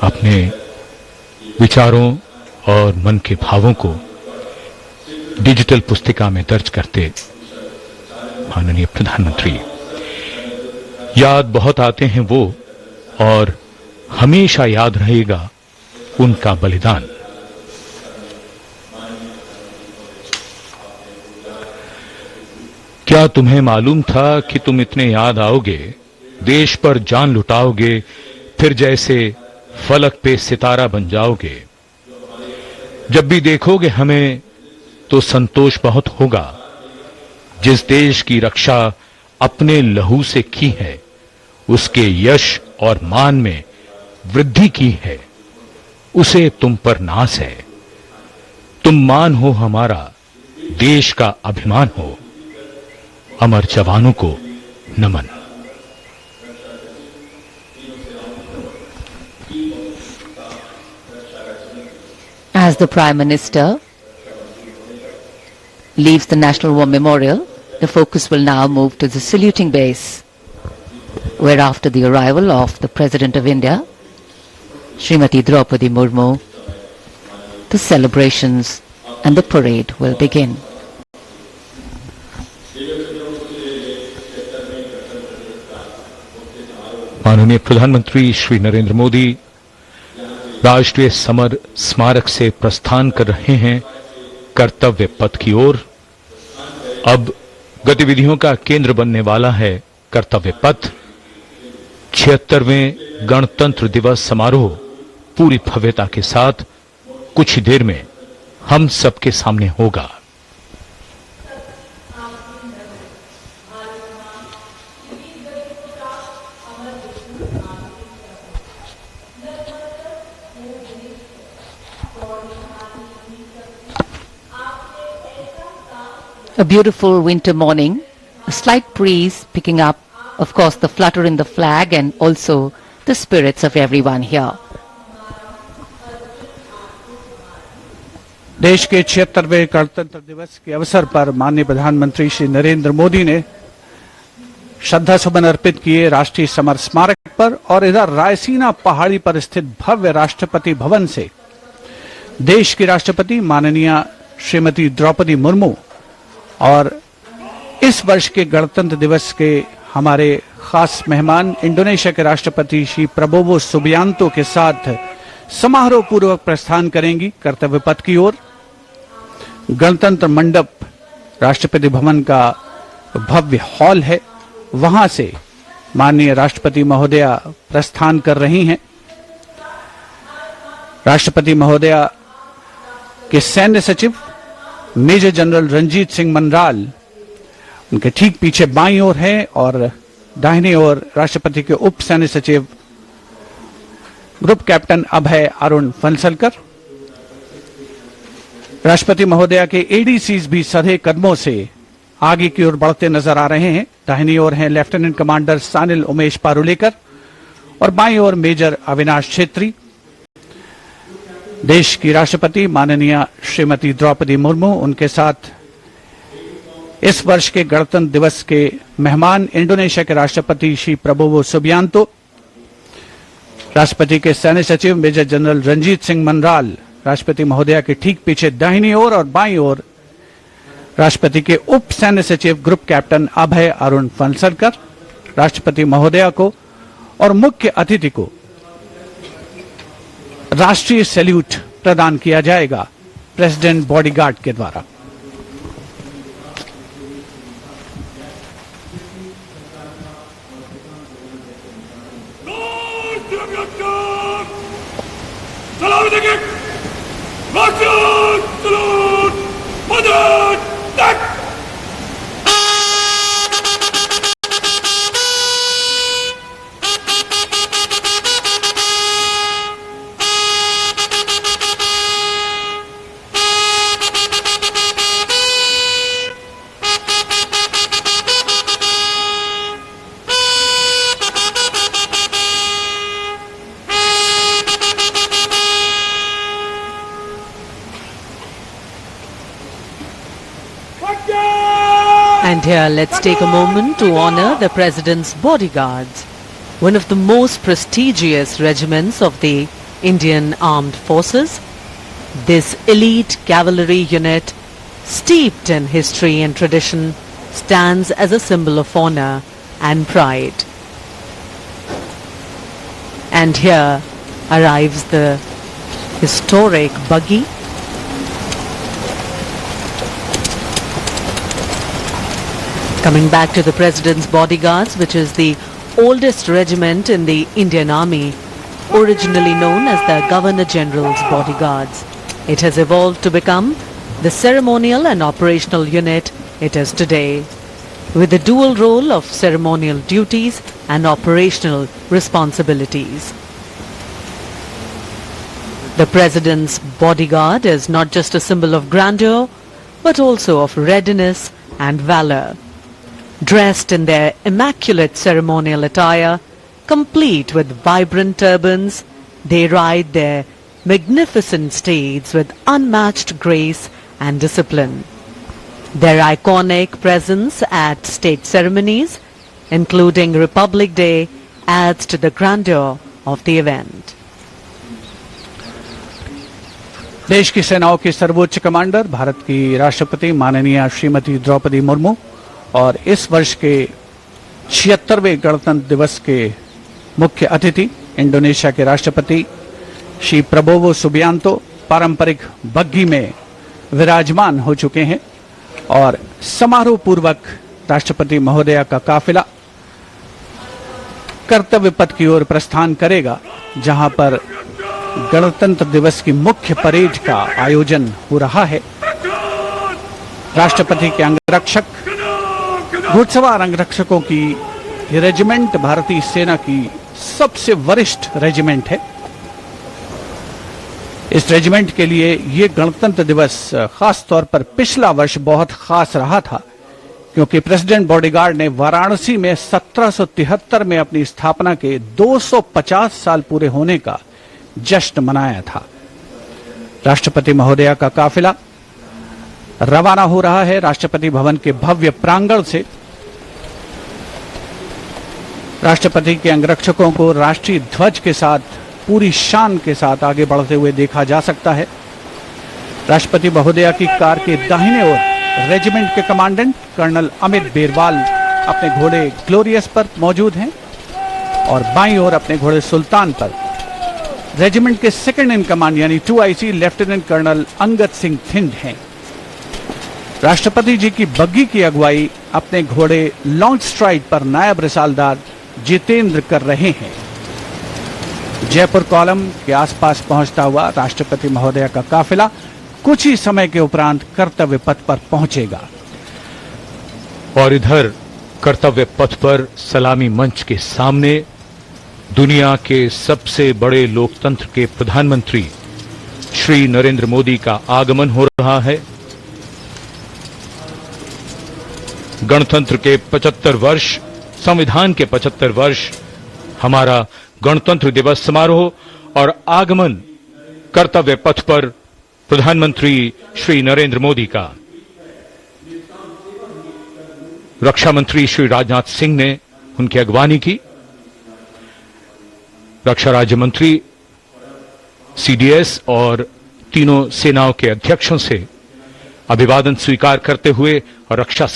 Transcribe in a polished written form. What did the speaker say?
अपने विचारों और मन के भावों को डिजिटल पुस्तिका में दर्ज करते माननीय प्रधानमंत्री, याद बहुत आते हैं वो और हमेशा याद रहेगा उनका बलिदान। क्या तुम्हें मालूम था कि तुम इतने याद आओगे, देश पर जान लुटाओगे, फिर जैसे फलक पे सितारा बन जाओगे। जब भी देखोगे हमें तो संतोष बहुत होगा। जिस देश की रक्षा अपने लहू से की है, उसके यश और मान में वृद्धि की है, उसे तुम पर नाज है। तुम मान हो हमारा, देश का अभिमान हो। अमर जवानों को नमन। As the Prime Minister leaves the National War Memorial, the focus will now move to the saluting base, where after the arrival of the President of India, Srimati Draupadi Murmu, the celebrations and the parade will begin. माननीय प्रधानमंत्री श्री नरेंद्र मोदी राष्ट्रीय summer स्मारक से प्रस्थान कर रहे हैं कर्तव्य पथ की ओर। अब गतिविधियों का केंद्र बनने वाला है कर्तव्य पथ। 76वें गणतंत्र दिवस समारोह पूरी भव्यता के साथ कुछ ही देर में हम सबके सामने होगा। A beautiful winter morning, a slight breeze picking up, of course, the flutter in the flag and also the spirits of everyone here. देश के 76वें गणतंत्र दिवस के अवसर पर माननीय प्रधानमंत्री श्री नरेंद्र मोदी ने श्रद्धा सुमन अर्पित किए राष्ट्रीय समर स्मारक पर और इधर रायसीना पहाड़ी पर स्थित भव्य राष्ट्रपति भवन से देश की राष्ट्रपति माननीय श्रीमती द्रौपदी मुर्मू और इस वर्ष के गणतंत्र दिवस के हमारे खास मेहमान इंडोनेशिया के राष्ट्रपति श्री प्रबोवो सुबियांतो के साथ समारोह पूर्वक प्रस्थान करेंगी कर्तव्य पथ की ओर। गणतंत्र मंडप राष्ट्रपति भवन का भव्य हॉल है, वहां से माननीय राष्ट्रपति महोदया प्रस्थान कर रही हैं। राष्ट्रपति महोदया के सैन्य सचिव मेजर जनरल रंजीत सिंह मनराल उनके ठीक पीछे बाईं ओर है और दाहिनी ओर राष्ट्रपति के उप सैन्य सचिव ग्रुप कैप्टन अभय अरुण फंसलकर। राष्ट्रपति महोदया के एडीसीज भी सधे कदमों से आगे की ओर बढ़ते नजर आ रहे हैं। दाहिनी ओर हैं लेफ्टिनेंट कमांडर सानिल उमेश पारुलेकर और बाईं ओर मेजर अविनाश छेत्री। देश की राष्ट्रपति माननीय श्रीमती द्रौपदी मुर्मू, उनके साथ इस वर्ष के गणतंत्र दिवस के मेहमान इंडोनेशिया के राष्ट्रपति श्री प्रबोवो सुबियांतो, राष्ट्रपति के सैन्य सचिव मेजर जनरल रंजीत सिंह मनराल, राष्ट्रपति महोदया के ठीक पीछे दाहिनी ओर और बाईं ओर राष्ट्रपति के उप सैन्य सचिव ग्रुप कैप्टन अभय अरुण फंसलकर। राष्ट्रपति महोदया को और मुख्य अतिथि को राष्ट्रीय सैल्यूट प्रदान किया जाएगा प्रेसिडेंट बॉडीगार्ड के द्वारा। And here, let's take a moment to honor the President's bodyguards, one of the most prestigious regiments of the Indian Armed Forces. This elite cavalry unit, steeped in history and tradition, stands as a symbol of honor and pride. And here arrives the historic buggy. Coming back to the President's Bodyguards, which is the oldest regiment in the Indian Army, originally known as the Governor General's Bodyguards. It has evolved to become the ceremonial and operational unit it is today, with the dual role of ceremonial duties and operational responsibilities. The President's Bodyguard is not just a symbol of grandeur, but also of readiness and valor. Dressed in their immaculate ceremonial attire, complete with vibrant turbans, they ride their magnificent steeds with unmatched grace and discipline. Their iconic presence at state ceremonies, including Republic Day, adds to the grandeur of the event. देश की सेनाओं की सर्वोच्च commander, Bharat की राष्ट्रपति माननीय श्रीमती द्रौपदी मुर्मू और इस वर्ष के 76वें गणतंत्र दिवस के मुख्य अतिथि इंडोनेशिया के राष्ट्रपति श्री प्रबोवो सुबियांतो पारंपरिक बग्घी में विराजमान हो चुके हैं और समारोह पूर्वक राष्ट्रपति महोदया का काफिला कर्तव्य पथ की ओर प्रस्थान करेगा, जहां पर गणतंत्र दिवस की मुख्य परेड का आयोजन हो रहा है। राष्ट्रपति के अंगरक्षक, घुड़सवार अंगरक्षकों की ये रेजिमेंट भारतीय सेना की सबसे वरिष्ठ रेजिमेंट है। इस रेजिमेंट के लिए ये गणतंत्र दिवस खास तौर पर पिछला वर्ष बहुत खास रहा था, क्योंकि प्रेसिडेंट बॉडीगार्ड ने वाराणसी में 1773 में अपनी स्थापना के 250 साल पूरे होने का जश्न मनाया था। राष्ट्रपति महोदया का काफिला रवाना हो रहा है राष्ट्रपति भवन के भव्य प्रांगण से। राष्ट्रपति के अंगरक्षकों को राष्ट्रीय ध्वज के साथ पूरी शान के साथ आगे बढ़ते हुए देखा जा सकता है। राष्ट्रपति महोदया की कार के दाहिने ओर रेजिमेंट के कमांडेंट कर्नल अमित बेरवाल अपने घोड़े ग्लोरियस पर मौजूद हैं और बाईं ओर अपने घोड़े सुल्तान पर रेजिमेंट के सेकंड इन कमांड यानी 2IC lieutenant colonel Angad Singh Thind हैं। राष्ट्रपति जी की बग्घी की अगुवाई अपने घोड़े लॉन्ग स्ट्राइड पर नायब रिसालदार जितेंद्र कर रहे हैं। जयपुर कॉलम के आसपास पहुंचता हुआ राष्ट्रपति महोदया का काफिला कुछ ही समय के उपरांत कर्तव्य पथ पर पहुंचेगा। और इधर कर्तव्य पथ पर सलामी मंच के सामने दुनिया के सबसे बड़े लोकतंत्र के प्रधानमंत्री श्री नरेंद्र मोदी का आगमन हो रहा है। गणतंत्र के 75 वर्ष, संविधान के 75 वर्ष, हमारा गणतंत्र दिवस समारोह और आगमन कर्तव्य पथ पर प्रधानमंत्री श्री नरेंद्र मोदी का। रक्षा मंत्री श्री राजनाथ सिंह ने उनकी अगवानी की। रक्षा राज्य मंत्री, CDS और तीनों सेनाओं के अध्यक्षों से अभिवादन स्वीकार करते हुए और रक्षा